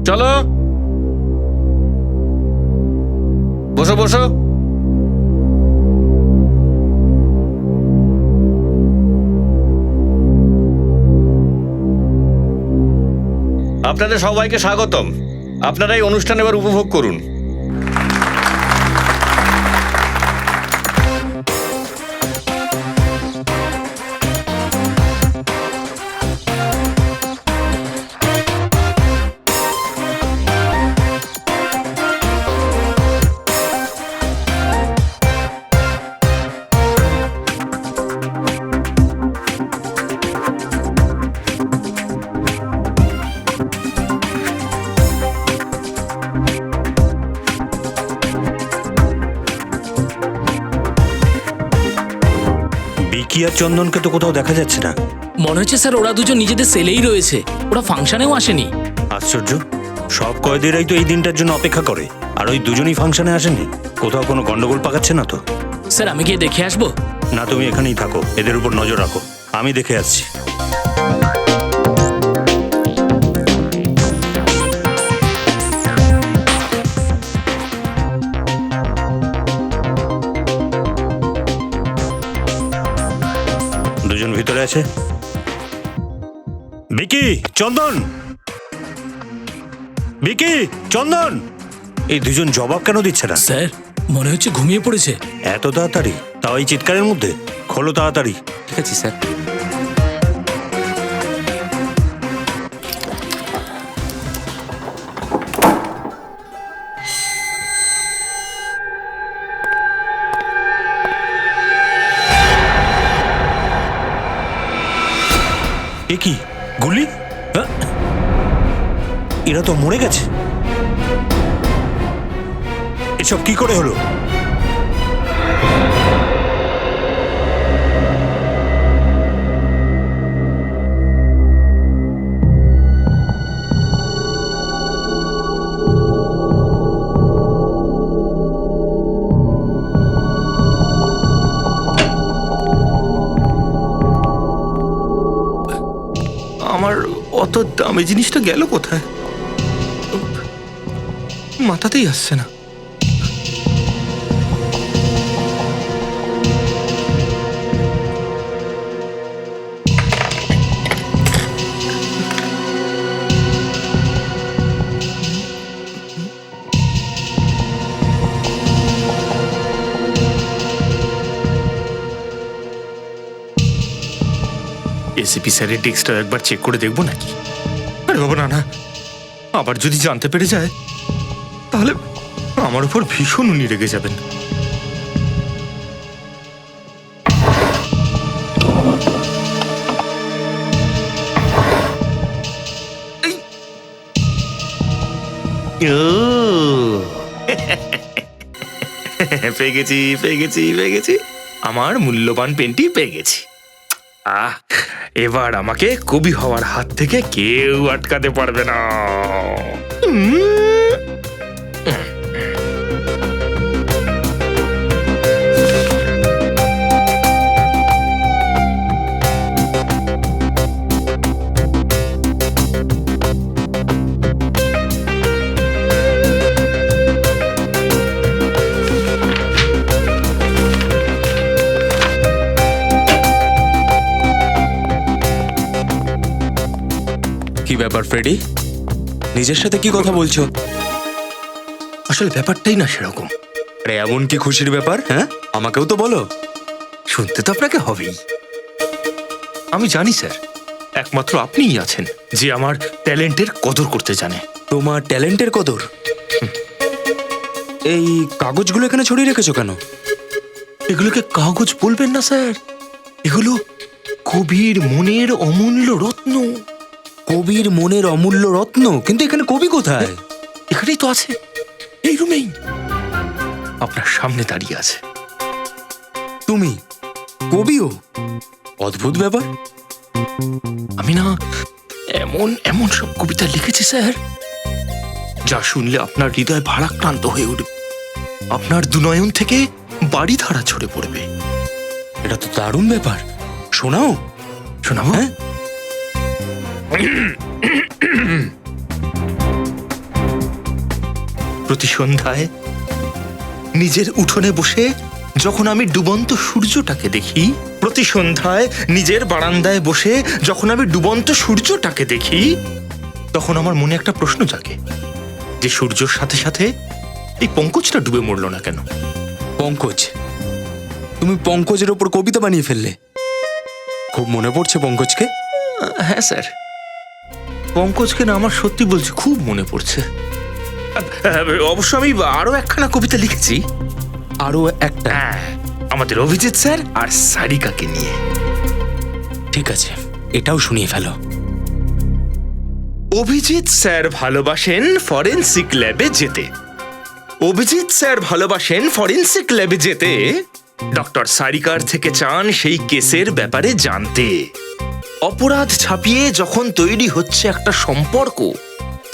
চলো বসো বসো। আপনাদের সবাইকে স্বাগতম। আপনারা এই অনুষ্ঠান এবার উপভোগ করুন। বিকি আর চন্দনকে তো কোথাও দেখা যাচ্ছে না। মনে হচ্ছে স্যার ওরা দুজন নিজেদের সেলেই রয়েছে, ওরা ফাংশনেও আসেনি। আশ্চর্য, সব কয়েদিরাই তো এই দিনটার জন্য অপেক্ষা করে, আর ওই দুজনই ফাংশনে আসেনি। কোথাও কোনো গন্ডগোল পাকাচ্ছে না তো? স্যার আমি গিয়ে দেখে আসবো? না, তুমি এখানেই থাকো, এদের উপর নজর রাখো, আমি দেখে আসছি। দুজন ভিতরে আছে। বিকি, চন্দন, বিকি, চন্দন, এই দুজন জবাব কেন দিচ্ছে না? স্যার মনে হচ্ছে ঘুমিয়ে পড়েছে। এত তাড়াতাড়ি? তাও এই চিৎকারের মধ্যে? খোলো তাড়াতাড়ি। ঠিক আছে স্যার। এ কি গুলি? হ্যাঁ? এরা তো মরে গেছে। এসব কি করে হলো? আমার অত দামি জিনিসটা গেল কোথায়? মাথাতেই আসছে না। এসিপি স্যারের ডেস্কটা একবার চেক করে দেখবো নাকি? আরে বাবা, না না, আবার যদি জানতে পেরে যায় তাহলে আমার উপর ভীষণ উনি রেগে যাবেন। পেয়ে গেছি পেয়ে গেছি পেয়ে গেছি, আমার মূল্যবান পেনটি পেয়ে গেছি। এবার আমাকে কবি হওয়ার হাত থেকে কেউ আটকাতে পারবে না। কি ব্যাপার ফ্রেডি, নিজের সাথে কি কথা বলছো? আসলে ব্যাপারটাই না সেরকম। আরে এমন কি খুশির ব্যাপার? হ্যাঁ, আমাকেও তো বলো। শুনতে তো আপনাকে হবেই। আমি জানি স্যার, একমাত্র আপনিই আছেন যে আমার ট্যালেন্টের কদর করতে জানে। তোমার ট্যালেন্টের কদর? এই কাগজগুলো এখানে ছড়িয়ে রেখেছো কেন? এগুলোকে কাগজ বলবেন না স্যার, এগুলো কবির মনের অমূল্য রত্ন। কবির মনের অমূল্য রত্ন? কিন্তু এখানে কবি কোথায়? এখানেই তো আছে, এই রুমেই আপনার সামনে দাঁড়িয়ে আছে। তুমি কবিও? অদ্ভুত ব্যাপার। আমি না এমন এমন সব কবিতা লিখেছি স্যার, যা শুনলে আপনার হৃদয় ভারাক্রান্ত হয়ে উঠবে, আপনার দুনয়ন থেকে বাড়ি ধারা ঝরে পড়বে। এটা তো দারুণ ব্যাপার, শোনাও। শোনাবো? হ্যাঁ। প্রতি সন্ধ্যায় নিজের উঠোনে বসে যখন আমি ডুবন্ত সূর্যটাকে দেখি, প্রতি সন্ধ্যায় নিজের বারান্দায় বসে যখন আমি ডুবন্ত সূর্যটাকে দেখি, তখন আমার মনে একটা প্রশ্ন জাগে যে সূর্যর সাথে সাথে এই পঙ্কজটা ডুবে মরল না কেন? পঙ্কজ, তুমি পঙ্কজের ওপর কবিতা বানিয়ে ফেললে। খুব মনে পড়ছে পঙ্কজকে। হ্যাঁ স্যার, পঙ্কজকে না আমার সত্যি বলছি খুব মনে পড়ছে। অবশ্য আমি আরো একখানা কবিতা লিখেছি। আরো একটা? হ্যাঁ, আমাদের অভিজিৎ স্যার আর সারিকাকে নিয়ে। ঠিক আছে, এটাও শুনিয়ে ফেলো। অভিজিৎ স্যার ভালোবাসেন ফরেনসিক ল্যাবে যেতে। অভিজিৎ স্যার ভালোবাসেন ফরেনসিক ল্যাবে যেতে। ডক্টর সারিকার থেকে চান সেই কেসের ব্যাপারে জানতে। অপরাধ ছাপিয়ে যখন তৈরি হচ্ছে একটা সম্পর্ক,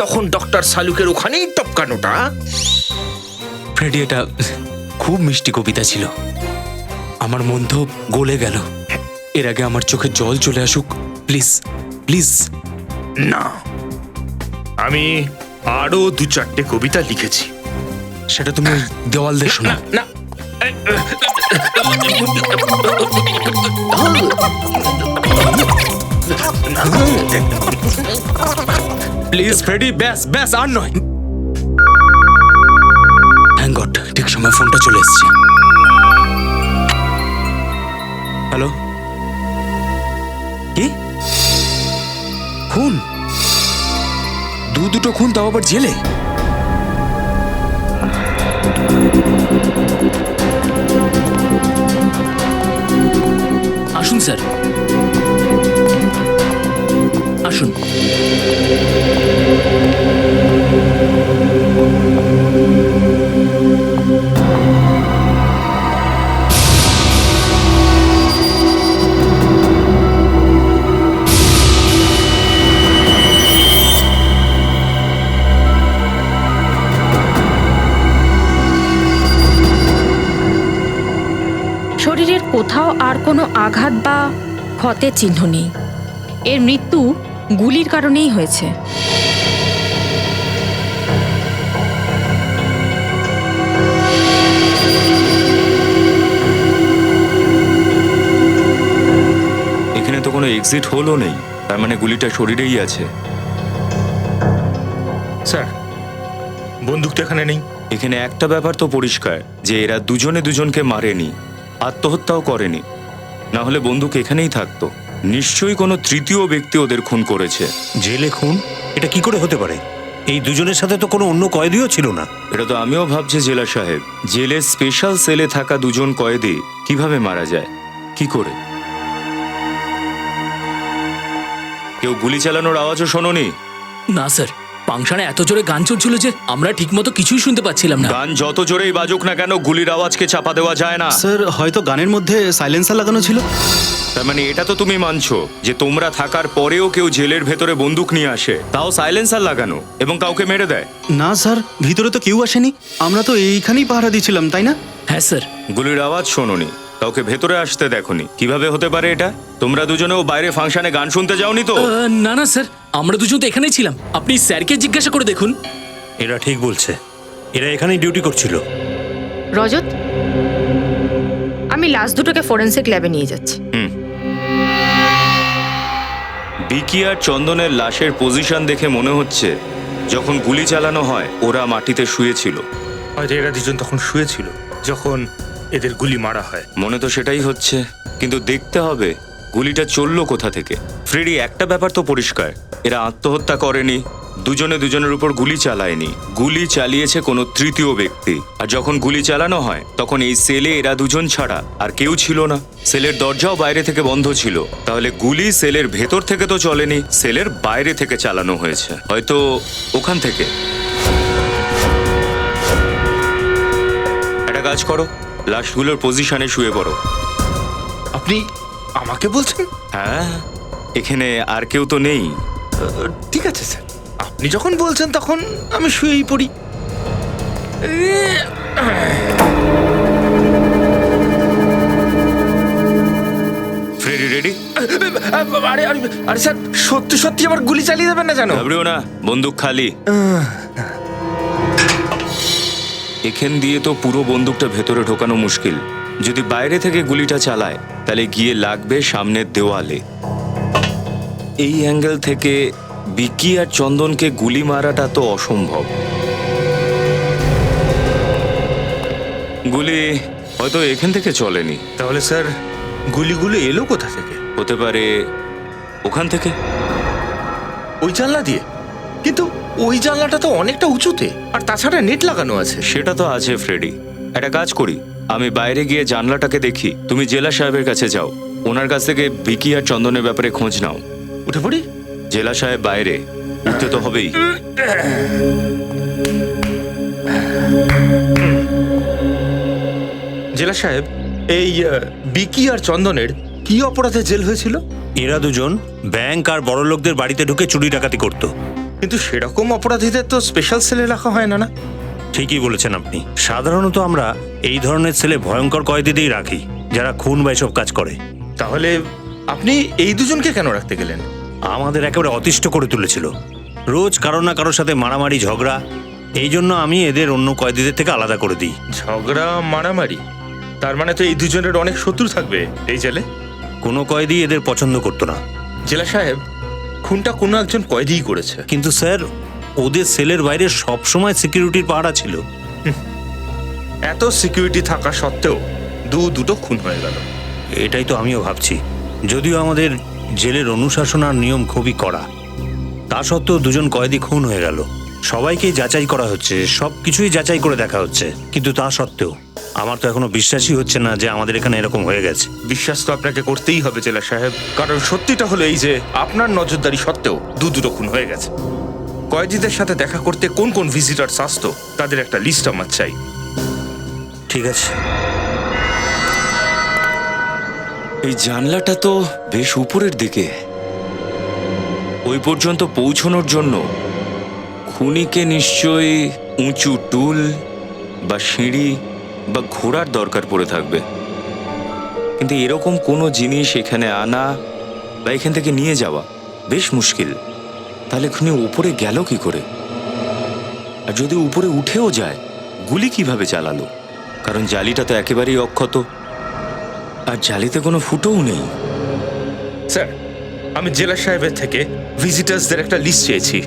তখন ডক্টর সালুকের ওখানেই টপকানোটা। ফ্রেডি, এটা খুব মিষ্টি কবিতা ছিল। আমার মন তো গলে গেল। এর আগে আমার চোখে জল চলে আসুক, প্লিজ প্লিজ। না, আমি আরো 2-4টে কবিতা লিখেছি। সেটা তুমি ওই দেওয়াল দিয়ে শোনো। না, প্লিজ ফ্রেডি, ব্যাস ব্যাস, আর নয়। থ্যাংক গড, ঠিক সময় ফোনটা চলে এসেছে। হ্যালো, কি খুন? দুটো খুন, তাও আবার জেলে? আসুন স্যার, আসুন। শরীরের কোথাও আর কোনো আঘাত বা ক্ষতের চিহ্ন নেই। এর মৃত্যু গুলির কারণেই হয়েছে। এখানে তো কোনো এক্সিট হোলও নেই, তার মানে গুলিটা শরীরেই আছে। স্যার, বন্দুক তো এখানে নেই। এখানে একটা ব্যাপার তো পরিষ্কার যে এরা দুজনে দুজনকে মারেনি, আত্মহত্যাও করেনি। না হলে বন্দুক এখানেই থাকতো। নিশ্চয়ই কোনো তৃতীয় ব্যক্তি ওদের খুন করেছে। জেলে খুন? এটা কি করে হতে পারে? এই দুজনের সাথে তো কোনো অন্য কয়েদিও ছিল না। এটা তো আমিও ভাবছি জেলা সাহেব, জেলে স্পেশাল সেলে থাকা দুজন কয়েদি কিভাবে মারা যায়, কি করে? কেউ গুলি চালানোর আওয়াজও শোনোনি? না স্যার, ফাংশনে এত জোরে গান চলছিল যে আমরা ঠিকমতো কিছুই শুনতে পাচ্ছিলাম না। গান যত জোরেই বাজুক না কেন, গুলির আওয়াজকে চাপা দেওয়া যায় না। স্যার, হয়তো গানের মধ্যে সাইলেন্সার লাগানো ছিল। তার মানে এটা তো তুমি মানছো যে তোমরা থাকার পরেও কেউ জেলের ভেতরে বন্দুক নিয়ে আসে, তাও সাইলেন্সার লাগানো, এবং কাউকে মেরে দেয়? না স্যার, ভিতরে তো কেউ আসেনি। আমরা তো এইখানেই পাহারা দিয়েছিলাম, তাই না? হ্যাঁ স্যার। গুলির আওয়াজ শোনোনি, কাউকে ভেতরে আসতে দেখোনি, কিভাবে হতে পারে এটা? তোমরা দুজনেও বাইরে ফাংশনে গান শুনতে যাওনি তো? না না স্যার, আমরা দুজন তো এখানেই ছিলাম। আপনি স্যারকে জিজ্ঞাসা করে দেখুন। এরা ঠিক বলছে, এরা এখানেই ডিউটি করছিল। রজত, আমি লাশ দুটোকে ফরেনসিক ল্যাবে নিয়ে যাচ্ছি। বিকি আর চন্দনের লাশের পজিশন দেখে মনে হচ্ছে যখন গুলি চালানো হয় ওরা মাটিতে শুয়েছিল। হয়তো এরা দুজন তখন শুয়েছিল যখন এদের গুলি মারা হয়। মনে তো সেটাই হচ্ছে, কিন্তু দেখতে হবে গুলিটা চললো কোথা থেকে। ফ্রেডি, একটা ব্যাপার তো পরিষ্কার, এরা আত্মহত্যা করেনি, দুজনে দুজনের উপর গুলি চালায়নি, গুলি চালিয়েছে কোনো তৃতীয় ব্যক্তি। আর যখন গুলি চালানো হয় তখন এই সেলে এরা দুজন ছাড়া আর কেউ ছিল না। সেলের দরজাও বাইরে থেকে বন্ধ ছিল। তাহলে গুলি সেলের ভেতর থেকে তো চলেনি, সেলের বাইরে থেকে চালানো হয়েছে, হয়তো ওখান থেকে। একটা কাজ করো, লাশগুলোর পজিশনে শুয়ে পড়ো। আপনি আমাকে বলছেন? হ্যাঁ, এখানে আর কেউ তো নেই। ঠিক আছে স্যার, আপনি যখন বলছেন তখন আমি শুয়েই পড়ি। Freddy ready? আরে আরে আরে স্যার, সত্যি সত্যি আবার গুলি চালিয়ে দেবেন না জানো? ঘাবড়িও না, বন্দুক খালি। এখান দিয়ে তো পুরো বন্দুকটা ভেতরে ঢোকানো মুশকিল। যদি বাইরে থেকে গুলিটা চালায় তাহলে গিয়ে লাগবে সামনের দেওয়ালে। এই অ্যাঙ্গেল থেকে বিকি আর চন্দনকে গুলি মারাটা তো অসম্ভব। গুলি হয়তো এখান থেকে চলেনি, তাহলে স্যার গুলিগুলো এলো কোথা থেকে? হতে পারে ওখান থেকে। ওই জানলা দিয়ে? কিন্তু ওই জানলাটা তো অনেকটা উঁচুতে, আর তাছাড়া নেট লাগানো আছে। সেটা তো আছে ফ্রেডি। একটা কাজ করি, আমি বাইরে গিয়ে জানলাটাকে দেখি, তুমি জেলা সাহেবের কাছে যাও, ওনার কাছ থেকে বিকি আর চন্দনের ব্যাপারে খোঁজ নাও। উঠে পড়ি? জেলা সাহেব বাইরে, উঠতে তো হবেই। জেলা সাহেব, এই বিকি আর চন্দনের কি অপরাধে জেল হয়েছিল? এরা দুজন ব্যাংক আর বড় লোকদের বাড়িতে ঢুকে চুরি ডাকাতি করত। কিন্তু সেরকম অপরাধীদের তো স্পেশাল সেলে রাখা হয় না। না, ঠিকই বলেছেন আপনি। সাধারণত আমরা এই ধরনের ছেলে ভয়ঙ্কর কয়েদিদেরই রাখি, যারা খুন বা এসব কাজ করে। তাহলে আপনি এই দুজনকে কেন রাখতে গেলেন? আমাদের একেবারে অতিষ্ঠ করে তুলেছিল। রোজ কারো না কারোর সাথে মারামারি ঝগড়া, এই জন্য আমি এদের অন্য কয়েদিদের থেকে আলাদা করে দিই। ঝগড়া মারামারি? তার মানে তো এই দুজনের অনেক শত্রু থাকবে এই জেলে। কোনো কয়েদি এদের পছন্দ করতো না। জেলা সাহেব, খুনটা কোনো একজন কয়েদিই করেছে। কিন্তু স্যার, ওদের সেলের বাইরে সবসময় সিকিউরিটির পাহারা ছিল। এত সিকিউরিটি থাকা সত্ত্বেও দুটো খুন হয়ে গেল। এটাই তো আমিও ভাবছি। যদিও আমাদের জেলের অনুশাসন আর নিয়ম খুবই কড়া, তা সত্ত্বেও দুজন কয়েদি খুন হয়ে গেল। সবাইকেই যাচাই করা হচ্ছে, সব কিছুই যাচাই করে দেখা হচ্ছে, কিন্তু তা সত্ত্বেও আমার তো এখনো বিশ্বাসই হচ্ছে না যে আমাদের এখানে এরকম হয়ে গেছে। বিশ্বাস তো আপনাকে করতেই হবে জেলা সাহেব, কারণ সত্যিটা হলো এই যে আপনার নজরদারি সত্ত্বেও দুটো খুন হয়ে গেছে। কয়েদিদের সাথে দেখা করতে কোন কোন ভিজিটার্স আসতো তাদের একটা লিস্ট আমার চাই। ঠিক আছে। এই জানলাটা তো বেশ উপরের দিকে, ওই পর্যন্ত পৌঁছানোর জন্য খুনিকে নিশ্চয়ই উঁচু টুল বা সিঁড়ি বা ঘোড়ার দরকার পড়ে থাকবে। কিন্তু এরকম কোনো জিনিস এখানে আনা বা এখান থেকে নিয়ে যাওয়া বেশ মুশকিল। তাহলে খুনি উপরে গেল কি করে? আর যদি উপরে উঠেও যায়, গুলি কিভাবে চালালো? কারণ জালিটা তো একেবারেই অক্ষত, আর জালিতে কোনো ফুটোও নেই। স্যার, আমি জেলা সাহেবের থেকে ভিজিটার্সদের একটা লিস্ট চেয়েছি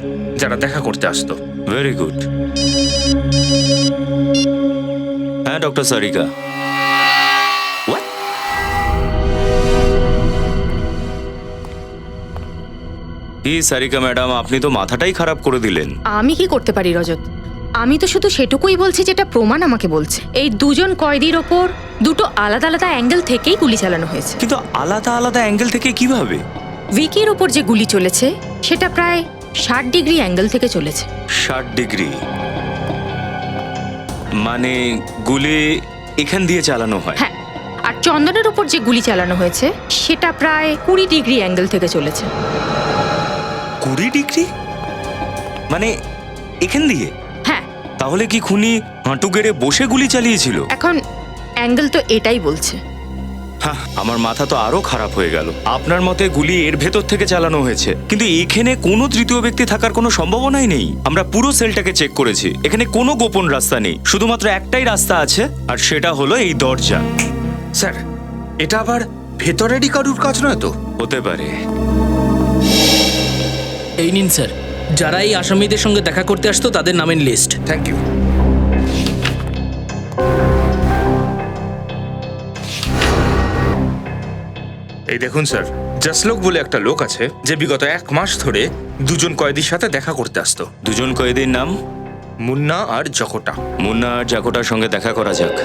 যারা দেখা করতে আসতো। Very good. হ্যাঁ ডক্টর সারিকা। What? কি সারিকা ম্যাডাম, আপনি তো মাথাটাই খারাপ করে দিলেন। আমি কি করতে পারি রজত? আমি তো শুধু সেটুকুই বলছি যেটা প্রমাণ আমাকে বলছে। এই দুজন কয়েদির ওপর দুটো আলাদা আলাদা অ্যাঙ্গেল থেকেই গুলি চালানো হয়েছে। কিন্তু আলাদা আলাদা অ্যাঙ্গেল থেকে কিভাবে? ভিকির ওপর যে গুলি চলেছে সেটা প্রায় 60 ডিগ্রি অ্যাঙ্গেল থেকে চলেছে। 60 ডিগ্রি? মানে গুলি এখান দিয়ে চালানো হয়? হ্যাঁ, আর চন্দনের ওপর যে গুলি চালানো হয়েছে সেটা প্রায় 20 ডিগ্রি অ্যাঙ্গেল থেকে চলেছে। 20 ডিগ্রি? মানে এখান দিয়ে? হ্যাঁ। তাহলে কি খুনি হাঁটু গেড়ে বসে গুলি চালিয়েছিল? এখন অ্যাঙ্গেল তো এটাই বলছে। হ্যাঁ, আমার মাথা তো আরো খারাপ হয়ে গেল। আপনার মতে গুলি এর ভেতর থেকে চালানো হয়েছে, কিন্তু এখানে কোনো তৃতীয় ব্যক্তি থাকার কোনো সম্ভাবনাই নেই। আমরা পুরো সেলটাকে চেক করেছি, এখানে কোনো গোপন রাস্তা নেই। শুধুমাত্র একটাই রাস্তা আছে, আর সেটা হলো এই দরজা। স্যার, এটা আবার ভেতরেরই কারুর কাজ নয় তো? হতে পারে। এই নিন স্যার, যারা এই আসামিদের সঙ্গে দেখা করতে আসতো তাদের নামের লিস্ট। Thank you. এই দেখুন স্যার, জাসলোক বলে একটা লোক আছে যে বিগত 1 মাস ধরে দুজন কয়েদির সাথে দেখা করতে আসতো। দুজন কয়েদির নাম? মুন্না আর জকোটা। মুন্না আর জাকোটার সঙ্গে দেখা করা যাক।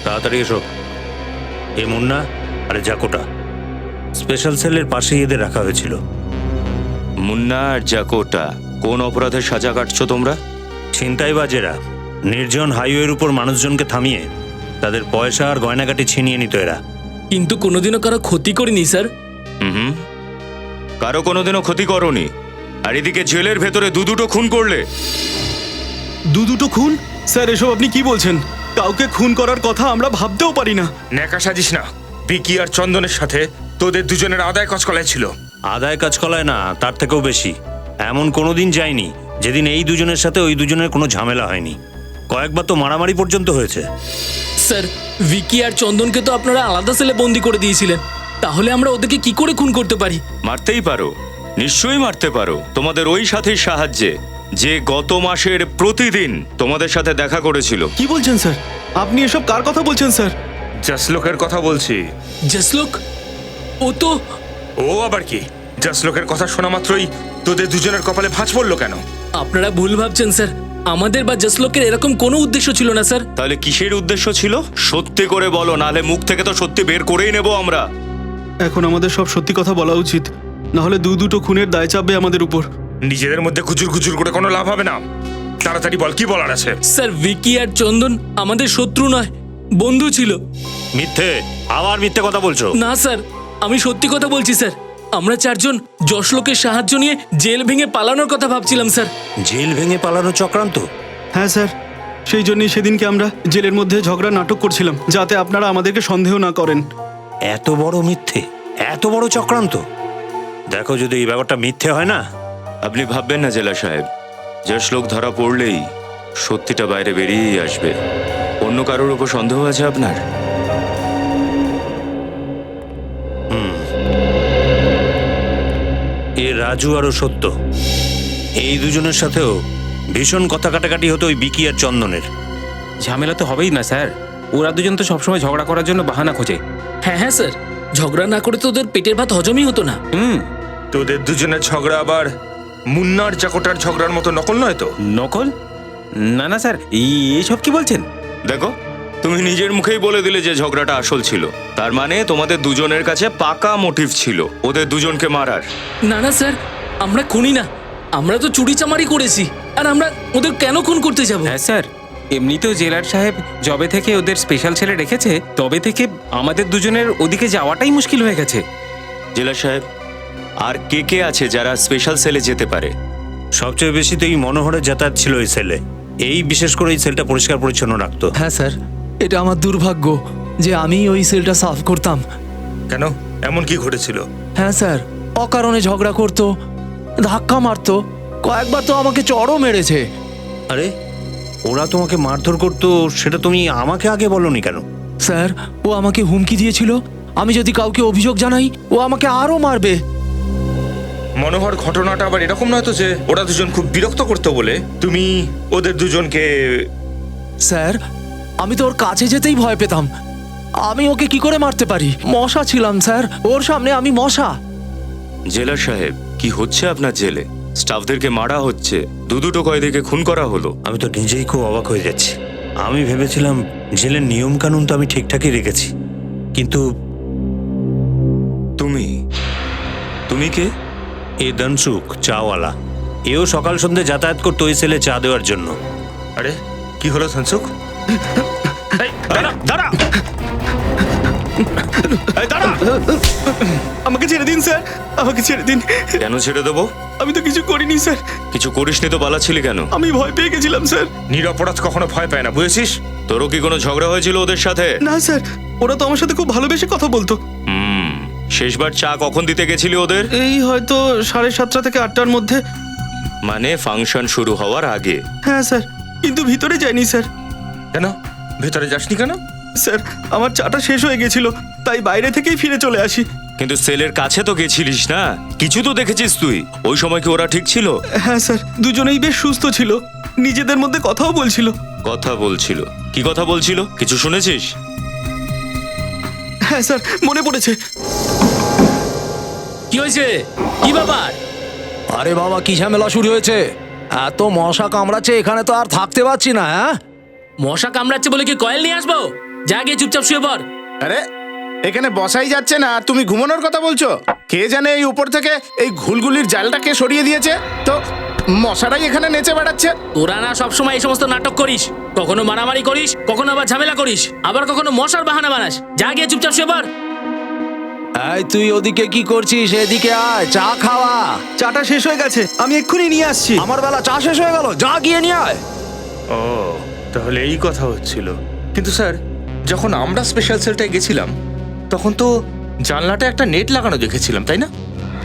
তাড়াতাড়ি এসো। এ মুন্না আর জাকোটা স্পেশাল সেলের পাশেই এদের রাখা হয়েছিল। মুন্না আর জাকোটা কোন অপরাধের সাজা কাটছো তোমরা? ছিনতাইবাজেরা নির্জন হাইওয়ের উপর মানুষজনকে থামিয়ে তাদের পয়সা আর গয়নাগাটি ছিনিয়ে নিত এরা। কিন্তু কোনোদিনও কারো ক্ষতি করিনি স্যার। হুম, কারো কোনোদিনও ক্ষতি করনি, আর এদিকে জেলের ভেতরে দুটো খুন করলে। দুটো খুন? স্যার, এসব আপনি কি বলছেন? কাউকে খুন করার কথা আমরা ভাবতেও পারি না। ন্যাকা সাজিস না। বিকি আর চন্দনের সাথে তোদের দুজনের আদায় কচকলায় ছিল। আদায় কাজ কলায় না, তার থেকেও বেশি। এমন কোনোদিন যায়নি যেদিন এই দুজনের সাথে ওই দুজনের কোনো ঝামেলা হয়নি, কয়েকবার তো মারামারি পর্যন্ত হয়েছে। স্যার, ভিকি আর চন্দনকে তো আপনারা আলাদা সেলে বন্দি করে দিয়েছিলেন, তাহলে আমরা ওদেরকে কি করে খুন করতে পারি? মারতেই পারো, নিশ্চয়ই মারতে পারো, তোমাদের ওই সাথীর সাহায্যে, যে গত মাসের প্রতিদিন তোমাদের সাথে দেখা করেছিল। কি বলছেন স্যার? আপনি এসব কার কথা বলছেন স্যার? জাসলোকের কথা বলছি। জাসলোক? ও তো ও আবার কি? জাসলোকের কথা শোনা মাত্রই তোদের দুজনের কপালে ভাঁজ পড়লো কেন? আপনারা ভুল ভাবছেন স্যার, আমাদের বা জাসলোকের এরকম কোনো উদ্দেশ্য ছিল না স্যার। তাহলে কিসের উদ্দেশ্য ছিল? সত্যি করে বলো, নাহলে মুখ থেকে তো সত্যি বের করেই নেব আমরা। এখন আমাদের সব সত্যি কথা বলা উচিত, না হলে দুটো খুনের দায় চাপবে আমাদের উপর। নিজেদের মধ্যে গুজুর গুজুর করে কোনো লাভ হবে না। তাড়াতাড়ি বল, কি বলার আছে? স্যার, ভিকি আর চন্দন আমাদের শত্রু নয়, বন্ধু ছিল। মিথ্যে, আবার মিথ্যে কথা বলছো। না স্যার, আমি সত্যি কথা বলছি স্যার। আমরা চারজন যশলোকের সাহায্য নিয়ে জেল ভেঙে পালানোর কথা ভাবছিলাম স্যার। জেল ভেঙে পালানো চক্রান্ত? হ্যাঁ স্যার, সেই জন্যই সেদিনকে আমরা জেলের মধ্যে ঝগড়া নাটক করছিলাম, যাতে আপনারা আমাদেরকে সন্দেহ না করেন। এত বড় মিথ্যে, এত বড় চক্রান্ত! দেখো, যদি এই ব্যাপারটা মিথ্যে হয় না। আপনি ভাববেন না জেলা সাহেব, যে শ্লোক ধরা পড়লেই সত্যিটা বাইরে বেরিয়েই আসবে। অন্য কারোর উপর সন্দেহ আছে আপনার? এ রাজু আরও সত্য, এই দুজনের সাথেও ভীষণ কথা কাটাকাটি হতো ওই বিকি আর চন্দনের। ঝামেলা তো হবেই না স্যার, ওরা দুজন তো সবসময় ঝগড়া করার জন্য বাহানা খোঁজে। হ্যাঁ হ্যাঁ স্যার, ঝগড়া না করে তো ওদের পেটের ভাত হজমই হতো না। তোদের দুজনের ঝগড়া আবার মুন্নার চাকোটার ঝগড়ার মতো নকল নয় তো? নকল? না না স্যার, এইসব কি বলছেন? দেখো, তুমি নিজের মুখেই বলে দিলে যে ঝগড়াটা আসল ছিল। তার মানে তোমাদের দুজনের কাছে পাকা মোটিভ ছিল ওদের দুজনকে মারার। না না স্যার, আমরা খুনি না, আমরা তো চুরি চামারি করেছি। আর আমরা ওদের কেন খুন করতে যাব? হ্যাঁ স্যার, এমনিতেও জেলার সাহেব যবে থেকে ওদের স্পেশাল ছেলে রেখেছে, তবে থেকে আমাদের দুজনের ওদিকে যাওয়াটাই মুশকিল হয়ে গেছে। জেলা সাহেব, আর কে কে আছে যারা স্পেশাল সেলে যেতে পারে? সবচেয়ে বেশি তো এই মনোহরের যাতায়াত ছিল এই সেলে। এই বিশেষ করে এই সেলটা পরিষ্কার পরিচ্ছন্ন রাখতো। হ্যাঁ স্যার, এটা আমার দুর্ভাগ্য যে আমি ওই সেলটা সাফ করতাম। কেন, এমন কি ঘটেছিল? হ্যাঁ স্যার, অকারণে ঝগড়া করতো, ধাক্কা মারতো, কয়েকবার তো আমাকে চড়ও মেরেছে। আরে, ওরা তোমাকে মারধর করতো, সেটা তুমি আমাকে আগে বলনি কেন? স্যার, ও আমাকে হুমকি দিয়েছিল, আমি যদি কাউকে অভিযোগ জানাই ও আমাকে আরও মারবে। মনোহর, ঘটনাটা আবার এরকম নয় তো যে ওরা দুজন খুব বিরক্ত করতো বলে তুমি ওদের দুজনকে? স্যার, আমি তো ওর কাছে যেতেই ভয় পেতাম। আমি ওকে কি করে মারতে পারি? মশা ছিলাম স্যার, ওর সামনে আমি মশা। জেলা সাহেব, কি হচ্ছে আপনার জেলে? স্টাফদেরকে মারা হচ্ছে, দুটো কয়েদিকে খুন করা হলো। আমি তো নিজেই খুব অবাক হয়ে যাচ্ছি। আমি ভেবেছিলাম জেলের নিয়ম কানুন তো আমি ঠিকঠাকই রেখেছি, কিন্তু তুমি কে? এ ধনসুখ, চাওয়ালা। এও সকাল সন্ধ্যে যাতায়াত করতো ওই সেলে চা দেওয়ার জন্য। আরে, কি হলো ধনসুখ? দাঁড়া! আমাকে ছেড়ে দিন স্যার, আমাকে ছেড়ে দিন। কেন ছেড়ে দেবো? আমি তো কিছু করিনি স্যার। কিছু করিসনি তো পালাচ্ছিলি কেন? আমি ভয় পেয়ে গেছিলাম স্যার। নিরপরাধ কখনো ভয় পায় না, বুঝেছিস? তোরও কি কোনো ঝগড়া হয়েছিল ওদের সাথে? না স্যার, ওরা তো আমার সাথে খুব ভালোবেসে কথা বলতো। শেষবার চা কখন দিতে গেছিলি ওদের? এই হয়তো 7:30 থেকে 8টার মধ্যে। মানে ফাংশন শুরু হওয়ার আগে? হ্যাঁ স্যার, কিন্তু ভিতরে যাইনি স্যার। কেন ভেতরে যাসনি কেন? স্যার, আমার চাটা শেষ হয়ে গেছিল, তাই বাইরে থেকেই ফিরে চলে আসি। কিন্তু সেলের কাছে তো গেছিলিস না, কিছু তো দেখেছিস তুই। ওই সময় কি ওরা ঠিক ছিল? হ্যাঁ স্যার, দুজনেই বেশ সুস্থ ছিল, নিজেদের মধ্যে কথাও বলছিল। কথা বলছিল? কি কথা বলছিল, কিছু শুনেছিস? হ্যাঁ স্যার, মনে পড়েছে। কি হয়েছে? কি ব্যাপার? আরে বাবা, কি ঝামেলা শুরু হয়েছে? এত মশা কামড়াচ্ছে, এখানে তো আর থাকতে পারছি না। হ্যাঁ, মশা কামড়াচ্ছে বলে কি কয়েল নিয়ে আসবো? যা গিয়ে চুপচাপ শুয়ে পড়। আরে, এখানে বসাই যাচ্ছে না, তুমি ঘুমানোর কথা বলছো? কে জানে এই উপর থেকে এই ঘুলগুলির জালটাকে সরিয়ে দিয়েছে, তো মশারাই এখানে নেচে বেড়াচ্ছে। তোরা না সবসময় এই সমস্ত নাটক করিস, কখনো মারামারি করিস, কখনো আবার ঝামেলা করিস, আবার কখনো মশার বাহানা বানাস। যা গিয়ে চুপচাপ শুয়ে পড়। এই তুই ওদিকে কি করছিস? এদিকে আয়, চা খাওয়া। চাটা শেষ হয়ে গেছে, আমি এক্ষুনি নিয়ে আসছি। আমার বেলা চা শেষ হয়ে গেল, যা গিয়ে নিয়ে আয়। ও, তাহলে এই কথা হচ্ছিল। কিন্তু স্যার, যখন আমরা স্পেশাল সেলটায় গেছিলাম তখন তো জানলাটা একটা নেট লাগানো দেখেছিলাম, তাই না?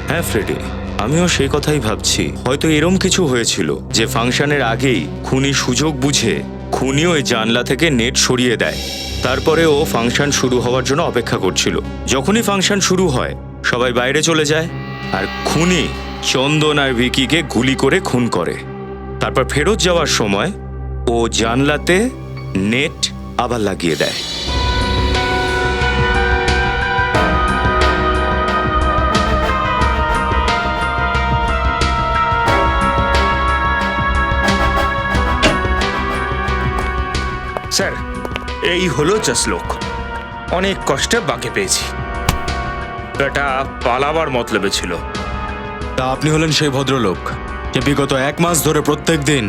হ্যাঁ ফ্রেডি, আমিও সেই কথাই ভাবছি, হয়তো এরম কিছু হয়েছিল যে ফাংশনের আগেই খুনি সুযোগ বুঝে খুনি ওই জানলা থেকে নেট সরিয়ে দেয়। তারপরে ও ফাংশন শুরু হওয়ার জন্য অপেক্ষা করছিল। যখনই ফাংশন শুরু হয় সবাই বাইরে চলে যায় আর খুনি চন্দন আর ভিকিকে গুলি করে খুন করে। তারপর ফেরত যাওয়ার সময় ও জানলাতে নেট আবার লাগিয়ে দেয়। স্যার, এই হলো জসলোক। অনেক কষ্টে বাঁকে পেয়েছি। এটা পালাবার মতলবে ছিল। তা আপনি হলেন সেই ভদ্রলোক যে বিগত 1 মাস ধরে প্রত্যেক দিন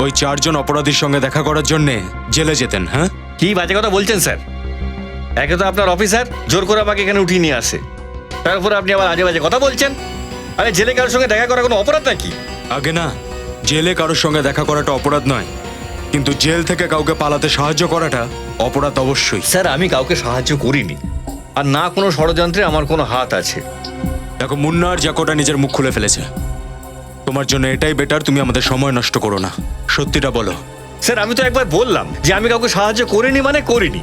ওই 4 জন অপরাধীর সঙ্গে দেখা করার জন্যে জেলে যেতেন, হ্যাঁ? কি বাজে কথা বলছেন স্যার? একে তো আপনার অফিসার জোর করে আমাকে এখানে উঠিয়ে নিয়ে আসে, তারপরে আপনি আবার আজে বাজে কথা বলছেন। আরে জেলে কারোর সঙ্গে দেখা করা কোনো অপরাধ নাকি? আগে না, জেলে কারোর সঙ্গে দেখা করাটা অপরাধ নয়, কিন্তু জেল থেকে কাউকে পালাতে সাহায্য করাটা অপরাধ অবশ্যই। স্যার, আমি কাউকে সাহায্য করিনি, আর না কোনো ষড়যন্ত্রে আমার কোনো হাত আছে। দেখো, মুন্না আর জাকোটা নিজের মুখ খুলে ফেলেছে। তোমার জন্য এটাই বেটার, তুমি আমাদের সময় নষ্ট করো না, সত্যিটা বলো। স্যার, আমি তো একবার বললাম যে আমি কাউকে সাহায্য করিনি মানে করিনি।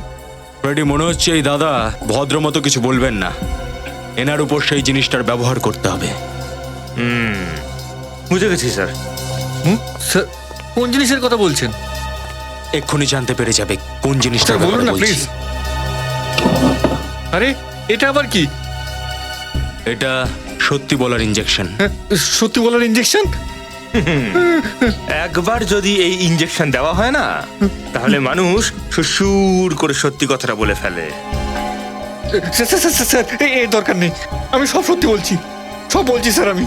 ফ্রেডি, মনে হচ্ছে এই দাদা ভদ্র মতো কিছু বলবেন না, এনার উপর সেই জিনিসটার ব্যবহার করতে হবে। বুঝে গেছি স্যার। স্যার, কোন জিনিসের কথা বলছেন? এক্ষুনি জানতে পেরে যাবে কোন জিনিসটার বলুন কথা না বলছি। প্লিজ। আরে এটা আবার কি? এটা সত্যি বলার ইনজেকশন। সত্যি বলার ইনজেকশন? একবার যদি এই ইঞ্জেকশন দেওয়া হয় না, তাহলে মানুষ সুর করে সত্যি কথাটা বলে ফেলে। স্যার, এর দরকার নেই, আমি সব সত্যি বলছি, সব বলছি স্যার আমি।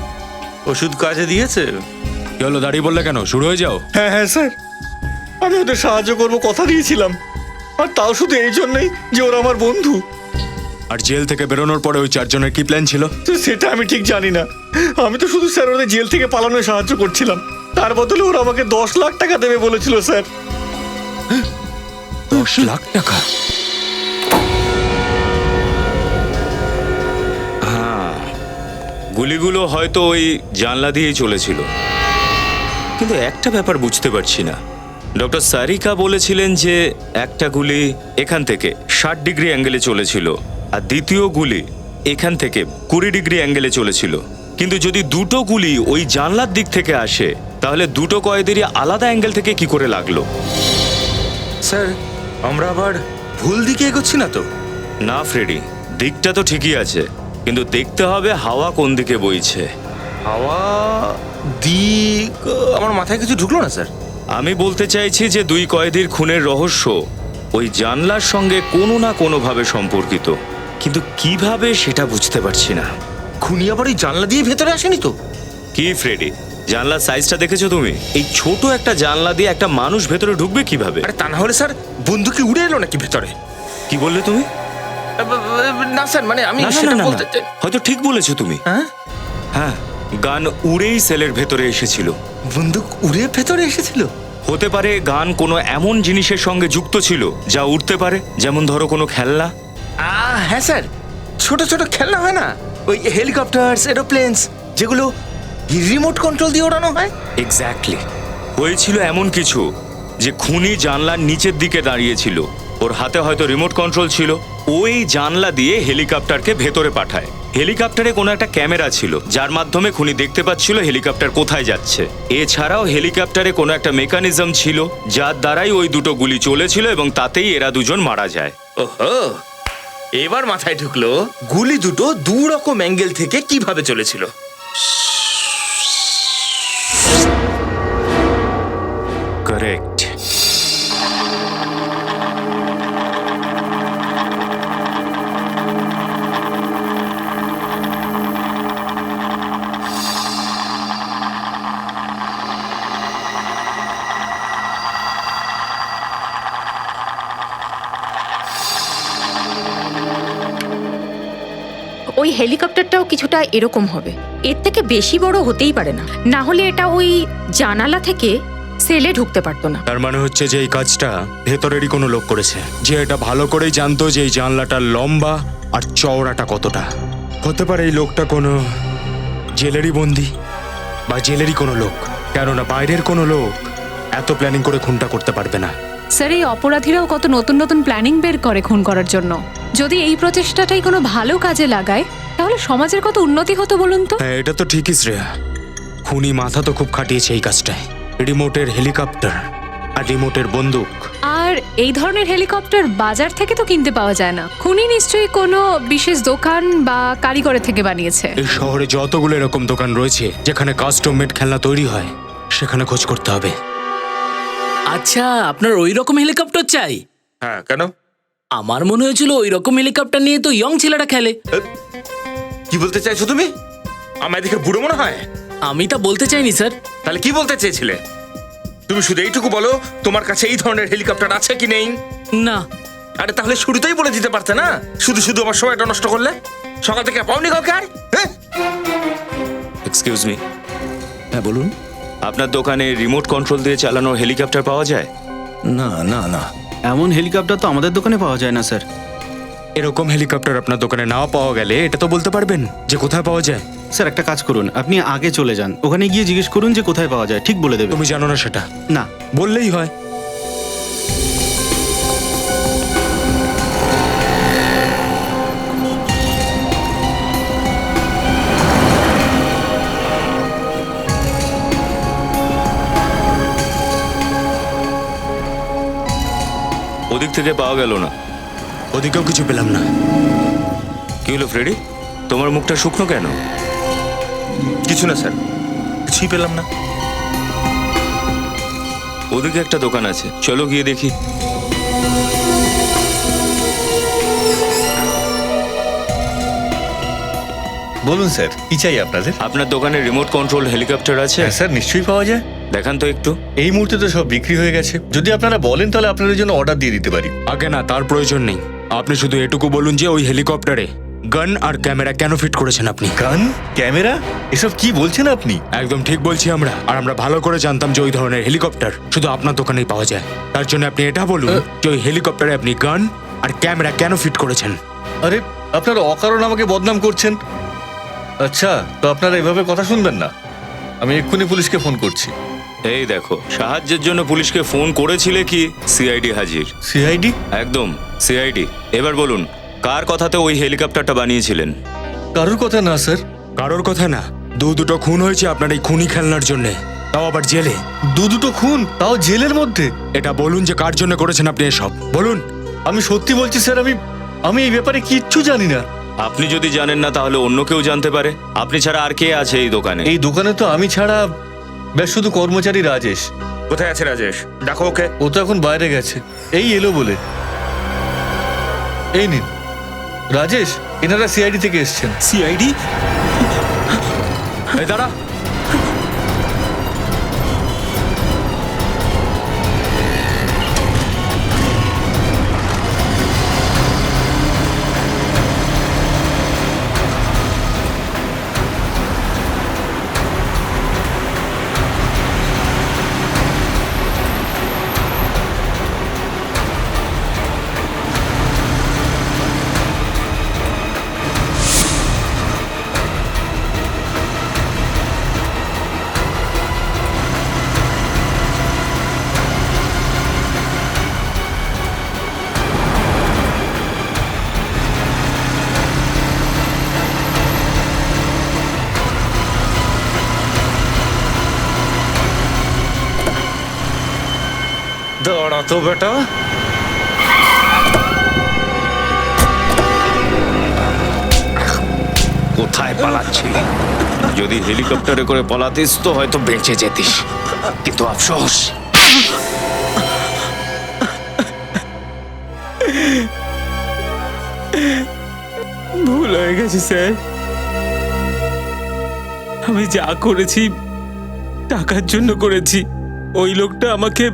ওষুধ কাজে দিয়েছে? কি হলো, দাঁড়িয়ে বললে কেন? শুরু হয়ে যাও। হ্যাঁ হ্যাঁ স্যার, আমি ওদের সাহায্য করবো কথা দিয়েছিলাম, আর তাও শুধু এই জন্যই যে ওরা আমার বন্ধু। আর জেল থেকে বেরোনোর পরে ওই 4 জনের কি প্ল্যান ছিল? সেটা আমি ঠিক জানি না, আমি তো শুধু স্যার ওদের জেল থেকে পালানোয় সাহায্য করছিলাম। তার বদলে ওরা আমাকে 10 লাখ টাকা দেবে বলেছিল স্যার। 10 লাখ টাকা? হ্যাঁ, গুলিগুলো হয়তো ওই জানলা দিয়েই চলেছিল, কিন্তু একটা ব্যাপার বুঝতে পারছি না। ডক্টর সারিকা বলেছিলেন যে একটা গুলি এখান থেকে 60 ডিগ্রি অ্যাঙ্গেলে চলেছিল, আর দ্বিতীয় গুলি এখান থেকে 20 ডিগ্রি অ্যাঙ্গেলে চলেছিল। কিন্তু যদি দুটো গুলি ওই জানলার দিক থেকে আসে, তাহলে দুটো কয়েদেরই আলাদা অ্যাঙ্গেল থেকে কি করে লাগলো? স্যার, আমরা আবার ভুল দিকে এগোচ্ছি না তো? না ফ্রেডি, দিকটা তো ঠিকই আছে, কিন্তু দেখতে হবে হাওয়া কোন দিকে বইছে। হাওয়া দিক আমার মাথায় কিছু ঢুকলো না স্যার। আমি বলতে চাইছি যে 2 কয়েদির খুনের রহস্য ওই জানলার সঙ্গে কোনো না কোনোভাবে সম্পর্কিত, কিন্তু কিভাবে সেটা বুঝতে পারছি না। খুনি আবার এই জানলা দিয়ে ভেতরে আসেনি তো? কি ফ্রেডি, জানলার সাইজটা দেখেছো তুমি? এই ছোট একটা জানলা দিয়ে একটা মানুষ ভেতরে ঢুকবে কিভাবে? আরে তা না হলে স্যার বন্দুকি উড়ে এলো নাকি ভেতরে? কি বললে তুমি? না স্যার, মানে আমি না, না, সেটা না, না, বলতে না। হয়তো ঠিক বলেছো তুমি। হ্যাঁ, হ্যাঁ, গান উড়েই সেলের ভেতরে এসেছিল। বন্দুক উড়ে ভেতরে এসেছিল? হতে পারে গান কোনো এমন জিনিসের সঙ্গে যুক্ত ছিল যা উড়তে পারে, যেমন ধরো কোনো খেলনা। হ্যাঁ স্যার, ছোট ছোট খেলনা হয় না, ওই হেলিকপ্টারস, এরোপ্লেনস, যেগুলো রিমোট কন্ট্রোল দিয়ে ওড়ানো হয়। এক্স্যাক্টলি, হয়েছিল এমন কিছু যে খুনি জানলার নিচের দিকে দাঁড়িয়েছিল, ওর হাতে হয়তো রিমোট কন্ট্রোল ছিল, ওই জানলা দিয়ে হেলিকপ্টারকে ভেতরে পাঠায়। হেলিকপ্টারে কোনো একটা ক্যামেরা ছিল যার মাধ্যমে খুনি দেখতে পাচ্ছিল হেলিকপ্টার কোথায় যাচ্ছে। এছাড়াও হেলিকপ্টারে কোনো একটা মেকানিজম ছিল যার দ্বারাই ওই দুটো গুলি চলেছিল এবং তাতেই এরা দুজন মারা যায়। ওহো, এবার মাথায় ঢুকলো গুলি দুটো 2 রকম অ্যাঙ্গেল থেকে কিভাবে চলেছিল। কারেক্ট। ওই হেলিকপ্টারটাও কিছুটা এরকম হবে, এর থেকে বেশি বড় হতেই পারে না, না হলে এটা ওই জানালা থেকে সেলে ঢুকতে পারতো না। তার মানে হচ্ছে যে এই কাজটা ভেতরেরই কোনো লোক করেছে, যে এটা ভালো করেই জানতো যে এই জানলাটার লম্বা আর চওড়াটা কতটা। হতে পারে এই লোকটা কোনো জেলেরই বন্দি বা জেলেরই কোনো লোক, কেননা বাইরের কোনো লোক এত প্ল্যানিং করে খুনটা করতে পারবে না। স্যার এই অপরাধীরাও কত নতুন নতুন প্ল্যানিং বের করে খুন করার জন্য। যদি এই প্রচেষ্টাটাই কোনো ভালো কাজে লাগায় তাহলে সমাজের কত উন্নতি হতো বলুন তো। হ্যাঁ, এটা তো ঠিকই শ্রেয়া, খুনি মাথা তো খুব খাটিয়েছে এই কাজটায়। রিমোটের হেলিকপ্টার আর রিমোটের বন্দুক। আর এই ধরনের হেলিকপ্টার বাজার থেকে তো কিনতে পাওয়া যায় না। খুনি নিশ্চয়ই কোনো বিশেষ দোকান বা কারিগরের থেকে বানিয়েছে। এই শহরে যতগুলো এরকম দোকান রয়েছে যেখানে কাস্টম মেড খেলনা তৈরি হয়, সেখানে খোঁজ করতে হবে। আচ্ছা, আপনার ওই রকম হেলিকপ্টার চাই? হ্যাঁ, কেন? আমার মনে হয়েছিল ওই রকম হেলিকপ্টার নিয়ে তো ইয়ং ছেলেরা খেলে। কি বলতে চাইছো তুমি? আমায় দেখে বুড়ো মনে হয়? আমি তা বলতে চাইনি স্যার। তাহলে কি বলতে চেয়েছিলে? তুমি শুধু এইটুকু বলো তোমার কাছে এই ধরনের হেলিকপ্টার আছে কি নেই। না। আরে তাহলে শুরুতেই বলে দিতে পারতে না? শুধু শুধু আমার সময়টা নষ্ট করলে। সকাল থেকে পাওনি কাউকে আর? হ্যাঁ, এক্সকিউজ মি, হ্যাঁ বলুন। আপনার দোকানে রিমোট কন্ট্রোল দিয়ে চালানো হেলিকপ্টার পাওয়া যায়? না না না, এমন হেলিকপ্টার তো আমাদের দোকানে পাওয়া যায় না স্যার। এরকম হেলিকপ্টার আপনার দোকানে না পাওয়া গেলে এটা তো বলতে পারবেন যে কোথায় পাওয়া যায়। স্যার একটা কাজ করুন, আপনি আগে চলে যান, ওখানে গিয়ে জিজ্ঞেস করুন যে কোথায় পাওয়া যায়, ঠিক বলে দেবে। তুমি জানো না সেটা? না। বললেই হয়। ওদিক থেকে পাওয়া গেল না। ওদিকেও কিছু পেলাম না। কি হলো ফ্রেডি, তোমার মুখটা শুকনো কেন? কিছু না স্যার, কিছুই পেলাম না। ওদিকে একটা দোকান আছে, চলো গিয়ে দেখি। বলুন স্যার, কি চাই আপনাদের? আপনার দোকানে রিমোট কন্ট্রোল হেলিকপ্টার আছে? হ্যাঁ স্যার, নিশ্চয়ই পাওয়া যায়। দেখান তো একটু। এই মুহূর্তে তো সব বিক্রি হয়ে গেছে। যদি আপনারা বলেন তাহলে আপনাদের জন্য অর্ডার দিয়ে দিতে পারি। আগে না, তার প্রয়োজন নেই। আপনি শুধু এটুকু বলুন যে ওই হেলিকপ্টারে গান আর ক্যামেরা কেন ফিট করেছেন আপনি? গান, ক্যামেরা, এসব কি বলছেন আপনি? একদম ঠিক বলছি আমরা। আর আমরা ভালো করে জানতাম যে ওই ধরনের হেলিকপ্টার শুধু আপনার দোকানেই পাওয়া যায়। তার জন্য আপনি এটা বলুন যে ওই হেলিকপ্টারে আপনি গান আর ক্যামেরা কেন ফিট করেছেন? আরে আপনারা অকারণ আমাকে বদনাম করছেন। আচ্ছা, তো আপনারা এভাবে কথা শুনবেন না। আমি এক্ষুনি পুলিশকে ফোন করছি। এই দেখো, সাহায্যের জন্য পুলিশকে ফোন করেছিলে কি সিআইডি হাজির। সিআইডি? একদম সিআইডি। এবার বলুন, কার কথাতে ওই হেলিকপ্টারটা বানিয়েছিলেন? কারোর কথা না স্যার। কারোর কথা না। দুটো খুন হয়েছে আপনার এই খুনি খেলনার জন্য, তাও আবার জেলে। দুটো খুন, তাও জেলের মধ্যে? এটা বলুন যে কার জন্য করেছেন আপনি এসব, বলুন। আমি সত্যি বলছি স্যার, আমি এই ব্যাপারে কিচ্ছু জানি না। আপনি যদি জানেন না তাহলে অন্য কেউ জানতে পারে। আপনি ছাড়া আর কে আছে এই দোকানে? এই দোকানে তো আমি ছাড়া ব্যাস শুধু কর্মচারী রাজেশ। কোথায় আছে রাজেশ? ডাকো ওকে। ও তো এখন বাইরে গেছে, এই এলো বলে। এই নিন রাজেশ, এনারা সিআইডি থেকে এসেছেন। সিআইডি? এই দাঁড়া। দাঁড়া তো বেটা। কোথায় পালাচ্ছিলি? যদি হেলিকপ্টারে করে পালাতিস তো হয়তো বেঁচে যেতিস, কিন্তু আফসোস। ভুল হয়ে গেছে স্যার। আমি যা করেছি টাকার জন্য করেছি। ওই লোকটা আমাকে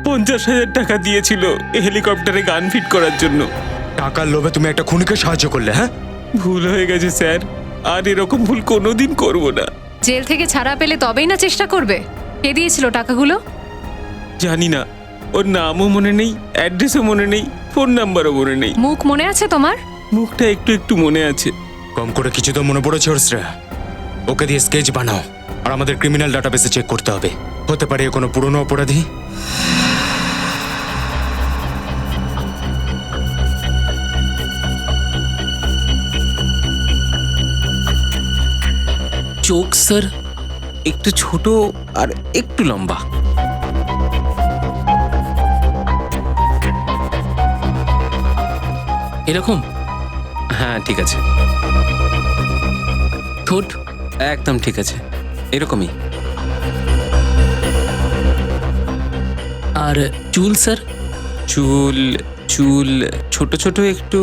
50,000 টাকা দিয়েছিল হেলিকপ্টারে গান ফিট করার জন্য। টাকার লোভে তুমি একটা খুনিকে সাহায্য করলে? হ্যাঁ, ভুল হয়ে গেছে স্যার, আর এরকম ভুল কোনোদিন করব না। জেল থেকে ছাড়া পেলে তবেই না চেষ্টা করবে। কে দিয়েছিল টাকাগুলো? জানি না, ওর নামও মনে নেই, অ্যাড্রেসও মনে নেই, ফোন নাম্বারও মনে নেই। মুখ মনে আছে তোমার? মুখটা একটু একটু মনে আছে। কম করে কিছু তো মনে পড়েছে ওর শ্রেয়া। ওকে দিয়ে স্কেচ বানাও আর আমাদের ক্রিমিনাল ডাটাবেসে চেক করতে হবে। হতে পারে এ কোনো পুরনো অপরাধী। চোখ স্যার একটু ছোট আর একটু লম্বা। এরকম? হ্যাঁ ঠিক আছে। ঠোঁট একদম ঠিক আছে, এরকমই। আর চুল স্যার? চুল চুল ছোট ছোট একটু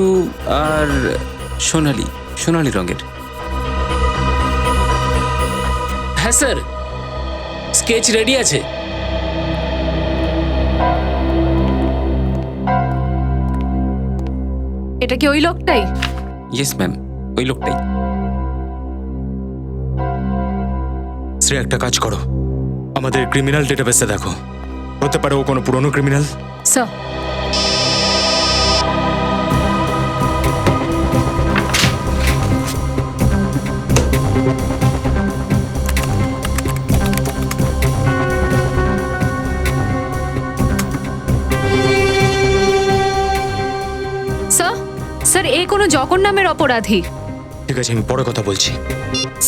আর সোনালি সোনালি রঙের। হ্যাঁ স্যার, স্কেচ রেডি আছে। এটা কি ওই লোকটাই? ইয়েস ম্যাম, ওই লোকটাই। শ্রেয়া, একটা কাজ করো, আমাদের ক্রিমিনাল ডেটাবেসে দেখো। হতে পারে ও কোনো পুরনো ক্রিমিনাল। স্যার, স্যার এ কোনো জগন নামের অপরাধী। ঠিক আছে, আমি পরে কথা বলছি।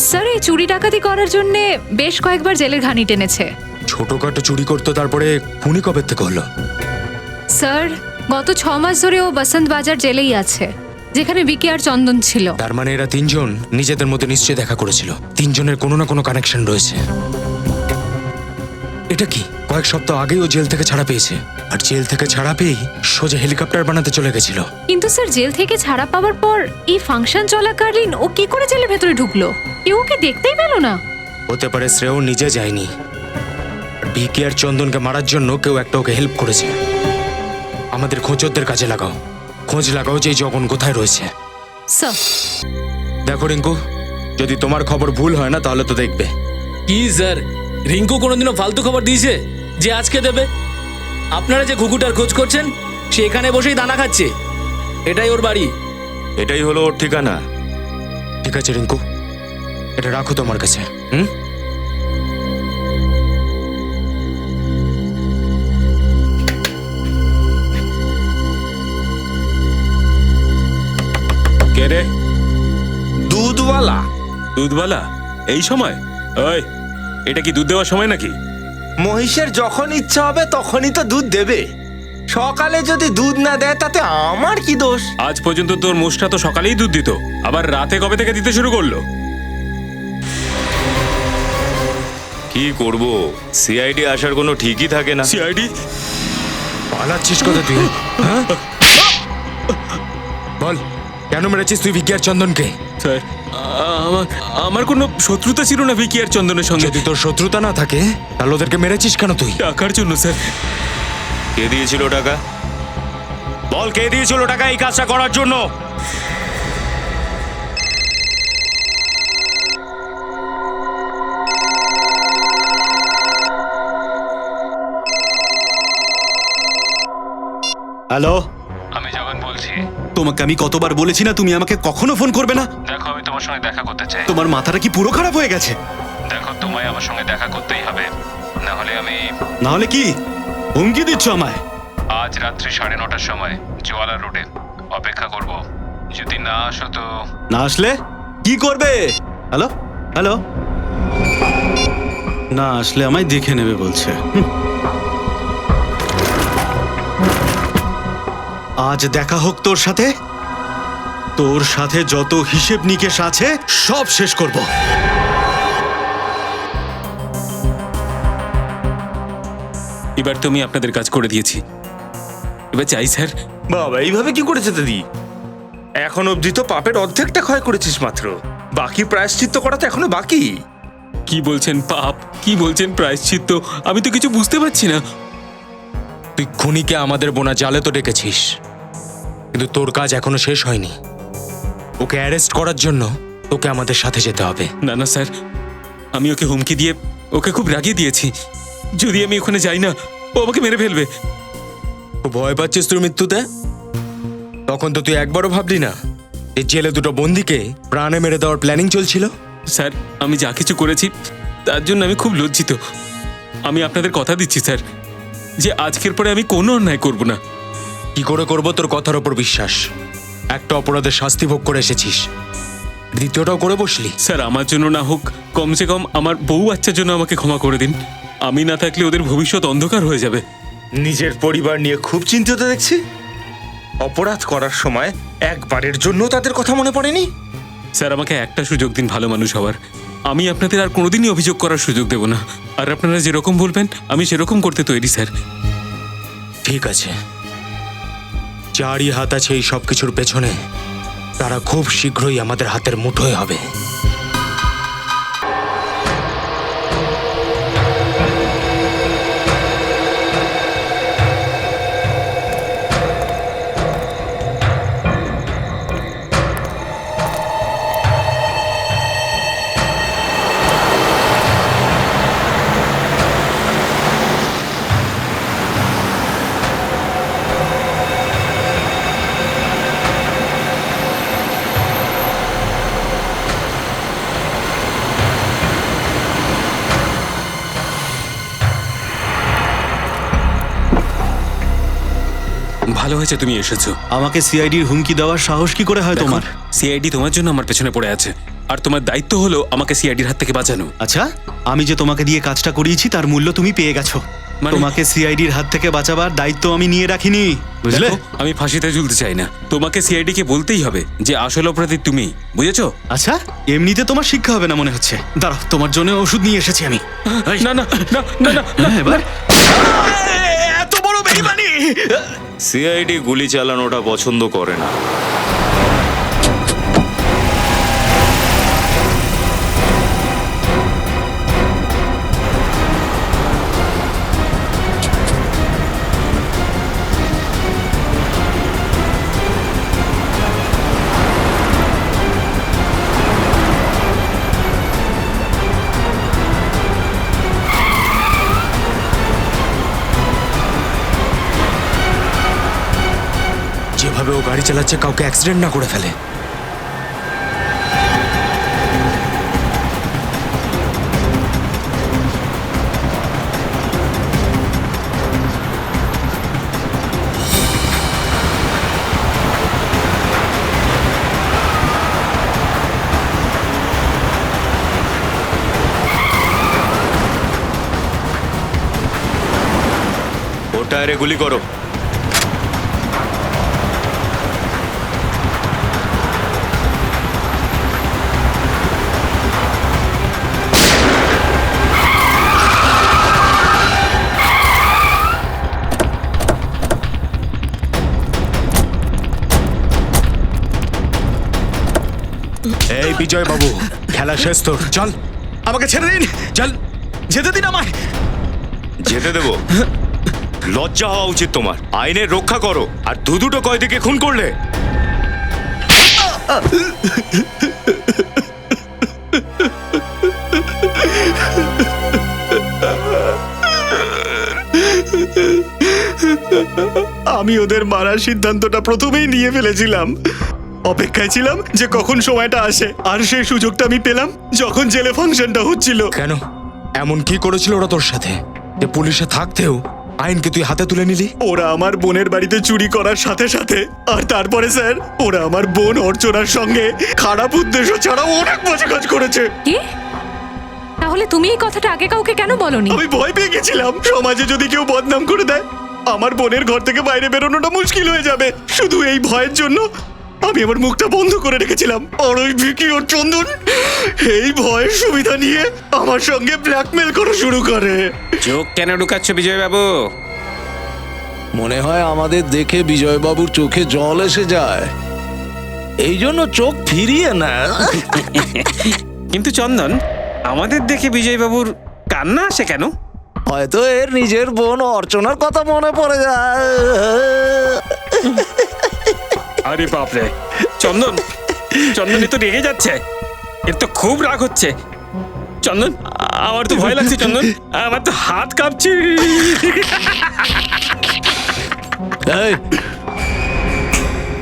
স্যার এই চুরি ডাকাতি করার জন্য বেশ কয়েকবার জেলের ঘানি টেনেছে। ছোটখাটো চুরি করতো, তারপরে খুনি কবে থেকে হলো? স্যার গত 6 মাস ধরে ও বসন্ত বাজার জেলেই আছে, যেখানে বিকি আর চন্দন ছিল। তার মানে এরা তিনজন নিজেদের মধ্যে নিশ্চয়ই দেখা করেছিল। তিনজনের কোনো না কোনো কানেকশন রয়েছে। এটা কি, কয়েক সপ্তাহ আগেই ও জেল থেকে ছাড়া পেয়েছে, আর জেল থেকে ছাড়া পেয়েই সোজা হেলিকপ্টার বানাতে চলে গেছিল। কিন্তু স্যার জেল থেকে ছাড়া পাওয়ার পর এই ফাংশন চলাকালীন ও কি করে জেলের ভেতরে ঢুকলো? কেউ ওকে দেখতেই পেল না। হতে পারে শ্রেয় নিজে যায়নি, বিকি আর চন্দনকে মারার জন্য কেউ একটা ওকে হেল্প করেছে। আমাদের খোঁজদের কাজে লাগাও, খোঁজ লাগাও যে এই জগন কোথায় রয়েছে। স্যার দেখো রিঙ্কু, যদি তোমার খবর ভুল হয় না তাহলে তো দেখবে। কি স্যার, রিঙ্কু কোনোদিনও ফালতু খবর দিয়েছে যে আজকে দেবে? আপনারা যে ঘুঘুটার খোঁজ করছেন সে এখানে বসেই দানা খাচ্ছে, এটাই ওর বাড়ি। এটাই হলো ওর ঠিকানা। ঠিক আছে রিঙ্কু, এটা রাখো তোমার কাছে। হুম, কে রে? দুধওয়ালা। দুধওয়ালা? এই সময়? ওই, এটা কি দুধ দেওয়ার সময় নাকি? মহিষের যখন ইচ্ছা হবে তখনই তো দুধ দেবে। সকালে যদি দুধ না দেয় তাতে আমার কি দোষ? আজ পর্যন্ত তোর মোষটা তো সকালেই দুধ দিত, আবার রাতে কবে থেকে দিতে শুরু করলো? কি করব, সিআইডি আসার কোনো ঠিকই থাকে না। সিআইডি? পালাচ্ছিস কোথা তুই? হ্যাঁ বল, কেন মেরেছিস তুই বিকি আর চন্দনকে? স্যার, আমার কোনো শত্রুতা ছিল না ভিকি আর চন্দনের সঙ্গে। যদি তোর শত্রুতা না থাকে তাহলে ওদেরকে মেরেছিস কেন তুই? টাকার জন্য স্যার। কে দিয়েছিল টাকা? বল, কে দিয়েছিল টাকা এই কাজটা করার জন্য? হ্যালো, আমি জগন বলছি। তোমাকে আমি কতবার বলেছি না তুমি আমাকে কখনো ফোন করবে না? দেখো, আমি তোমার সঙ্গে দেখা করতে চাই। তোমার মাথাটা কি পুরো খারাপ হয়ে গেছে? দেখো, তোমায় আমার সঙ্গে দেখা করতেই হবে, না হলে আমি... না হলে কি হুমকি দিচ্ছ আমায়? আজ রাত্রি 9:30টার সময় জোয়ালা রোডে অপেক্ষা করব। যদি না আসো তো... না আসলে কি করবে? হ্যালো হ্যালো, না আসলে আমায় দেখে নেবে বলছে। আজ দেখা হোক তোর সাথে, তোর সাথে যত হিসেব নিকেশ আছে সব শেষ করব। এবার তো আমি আপনাদের কাজ করে দিয়েছি, এবার চাই স্যার। বাবা, এইভাবে কি করেছে দাদি? এখন অবধি তো পাপের অর্ধেকটা ক্ষয় করেছিস মাত্র, বাকি প্রায়শ্চিত্ত করা তো এখনো বাকি। কি বলছেন পাপ, কি বলছেন প্রায়শ্চিত্ত? আমি তো কিছু বুঝতে পারছি না। তুই খুনিকে আমাদের বোনা জালে তো ডেকেছিস, কিন্তু তোর কাজ এখনো শেষ হয়নি। ওকে অ্যারেস্ট করার জন্য তোকে আমাদের সাথে যেতে হবে। না না স্যার, আমি ওকে হুমকি দিয়ে ওকে খুব রাগিয়ে দিয়েছি। যদি আমি ওখানে যাই না, ও আমাকে মেরে ফেলবে। ভয় পাচ্ছিস তোর মৃত্যুতে? তখন তো তুই একবারও ভাবলি না যে জেলে দুটো বন্দিকে প্রাণে মেরে দেওয়ার প্ল্যানিং চলছিল? স্যার আমি যা কিছু করেছি তার জন্য আমি খুব লজ্জিত। আমি আপনাদের কথা দিচ্ছি স্যার যে আজকের পরে আমি কোনো অন্যায় করব না। কি করে করবো তোর কথার ওপর বিশ্বাস? একটা অপরাধের শাস্তি ভোগ করে এসেছিস, দ্বিতীয়টাও করে বসলি। স্যার আমার জন্য না হোক, কমসে কম আমার বউ বাচ্চার জন্য আমাকে ক্ষমা করে দিন। আমি না থাকলে ওদের ভবিষ্যৎ অন্ধকার হয়ে যাবে। নিজের পরিবার নিয়ে খুব চিন্তিত দেখছি। অপরাধ করার সময় একবারের জন্য তাদের কথা মনে পড়েনি? স্যার আমাকে একটা সুযোগ দিন ভালো মানুষ হওয়ার। আমি আপনাদের আর কোনোদিনই অভিযোগ করার সুযোগ দেব না। আর আপনারা যেরকম বলবেন আমি সেরকম করতে তৈরি স্যার। ঠিক আছে, যারই হাত আছে এই সব কিছুর পেছনে, তারা খুব শীঘ্রই আমাদের হাতের মুঠোয় হবে। ভালো হয়েছে তুমি এসেছো। আমাকে সিআইডির হুমকি দেওয়ার সাহস কি করে হয় তোমার? সিআইডি তোমার জন্য আমার পেছনে পড়ে আছে, আর তোমার দায়িত্ব হলো আমাকে সিআইডির হাত থেকে বাঁচানো। আচ্ছা, আমি যে তোমাকে দিয়ে কাজটা করিয়েছি তার মূল্য তুমি পেয়ে গেছো। তোমাকে সিআইডির হাত থেকে বাঁচাবার দায়িত্ব আমি নিয়ে রাখিনি, বুঝলে? দেখো, আমি ফাঁসিতে ঝুলতে চাই না। তোমাকে সিআইডি কে বলতেই হবে যে আসল অপরাধী তুমি, বুঝেছো? আচ্ছা, এমনিতে তোমার শিক্ষা হবে না মনে হচ্ছে। দাঁড়াও, তোমার জন্য ওষুধ নিয়ে এসেছি আমি। না না না না না, এবার এত বড় বেইমানি! সিআইডি গুলি চালানোটা পছন্দ করে না। যেভাবে ও গাড়ি চালাচ্ছে, কাউকে অ্যাক্সিডেন্ট না করে ফেলে। ও টায়ারে গুলি করো। এই বিজয় বাবু, খেলা শেষ তোর, চল। আমাকে ছেড়ে দিন, চল, যেতে দিন আমায়। যেতে দেবো? লজ্জা হওয়া উচিত তোমার। আইনের রক্ষা করো, আর দুটো কয়েদিকে খুন করলে। আমি ওদের মারার সিদ্ধান্তটা প্রথমেই নিয়ে ফেলেছিলাম। অপেক্ষায় ছিলাম যে কখন সময়টা আসে, আর সেই সুযোগটা আমি পেলাম যখন জেলে ফাংশনটা হচ্ছিল। কেন? এমন কি করেছিল ওরা তোর সাথে যে পুলিশে থাকতেও আইনকে তুই হাতে তুলে নিলি? ওরা আমার বোনের বাড়িতে চুরি করার সাথে সাথে, আর তারপরে স্যার, ওরা আমার বোন অর্চনার সঙ্গে খারাপ উদ্দেশ্য ছাড়াও অনেক বাজে কাজ করেছে। কি? তাহলে তুমি এই কথাটা আগে কাউকে কেন বলনি? আমি ভয় পেয়ে গেছিলাম, সমাজে যদি কেউ বদনাম করে দেয় আমার বোনের ঘর থেকে বাইরে বেরোনোটা মুশকিল হয়ে যাবে। শুধু এই ভয়ের জন্য আমি আমার মুখটা বন্ধ করে রেখেছিলাম। আর ওই ভিকি ওর চন্দন এই ভয়ের সুবিধা নিয়ে আমার সঙ্গে ব্ল্যাকমেল করা শুরু করে। চোখ কেন ঢুকাচ্ছ বিজয় বাবু? মনে হয় আমাদের দেখে বিজয়বাবুর চোখে জল এসে যায়, এই জন্য চোখ ফিরিয়ে না। কিন্তু চন্দন, আমাদের দেখে বিজয় বাবুর কান্না আসে কেন? হয়তো এর নিজের বোন অর্চনার কথা মনে পড়ে যায়। আরে বাপরে, চন্দন, চন্দন এ তো রেগে যাচ্ছে, এর তো খুব রাগ হচ্ছে। চন্দন, আমার তো ভয় লাগছে। চন্দন, আমার তো হাত কাঁপছে। এই,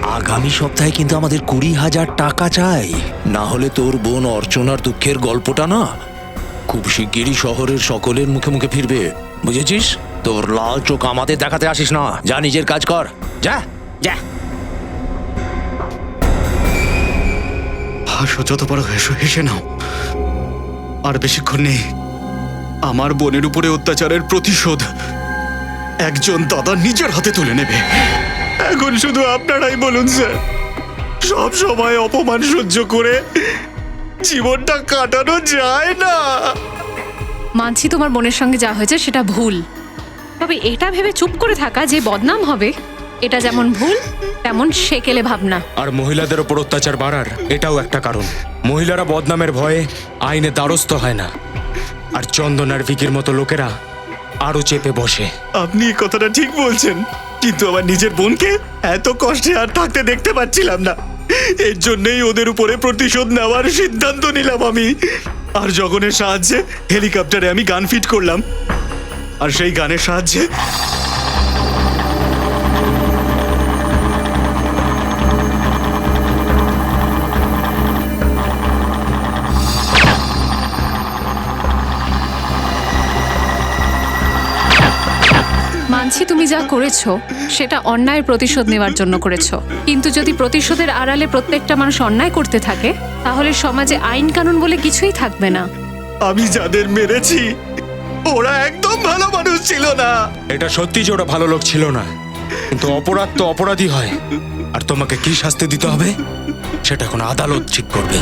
আগামী সপ্তাহে কিন্তু আমাদের 20,000 টাকা চাই, না হলে তোর বোন অর্চনার দুঃখের গল্পটা না খুব শিগগিরই শহরের সকলের মুখে মুখে ফিরবে, বুঝেছিস? তোর লাল চোখ আমাদের দেখাতে আসিস না, যা নিজের কাজ কর, যা যা। হাসো, যত বড় হেসো, হেসে নাও। আর বেশিক্ষণ নেই। আমার বোনের উপরে অত্যাচারের প্রতিশোধ একজন দাদা নিজের হাতে তুলে নেবে। এখন শুধু আপনারাই বলুন স্যার, সব সময় অপমান সহ্য করে জীবনটা কাটানো যায় না। মানছি তোমার বোনের সঙ্গে যা হয়েছে সেটা ভুল, তবে এটা ভেবে চুপ করে থাকা যে বদনাম হবে, এটা যেমন ভুল তেমন সেকেলে ভাবনা। আর মহিলাদের ওপর অত্যাচার বাড়ার এটাও একটা কারণ। মহিলারা বদনামের ভয়ে আইনে দ্বারস্থ হয় না, আর চন্দন আর ভিকির মতো লোকেরা আরো চেপে বসে। আপনি এই কথাটা ঠিক বলছেন, কিন্তু আমার নিজের বোনকে এত কষ্টে আর থাকতে দেখতে পাচ্ছিলাম না। এর জন্যই ওদের উপরে প্রতিশোধ নেওয়ার সিদ্ধান্ত নিলাম আমি। আর জগনের সাহায্যে হেলিকপ্টারে আমি গান ফিট করলাম, আর সেই গানের সাহায্যে মানছি তুমি যা করেছো সেটা অন্যায়ের প্রতিশোধ নেওয়ার জন্য করেছো, কিন্তু যদি প্রতিশোধের আড়ালে প্রত্যেকটা মানুষ অন্যায় করতে থাকে, তাহলে সমাজে আইন কানুন বলে কিছুই থাকবে না। আমি যাদের মেরেছি ওরা একদম ভালো মানুষ ছিল না। এটা সত্যি যে ওরা ভালো লোক ছিল না, কিন্তু অপরাধ তো অপরাধী হয়, আর তোমাকে কি শাস্তি দিতে হবে সেটা এখন আদালত ঠিক করবে।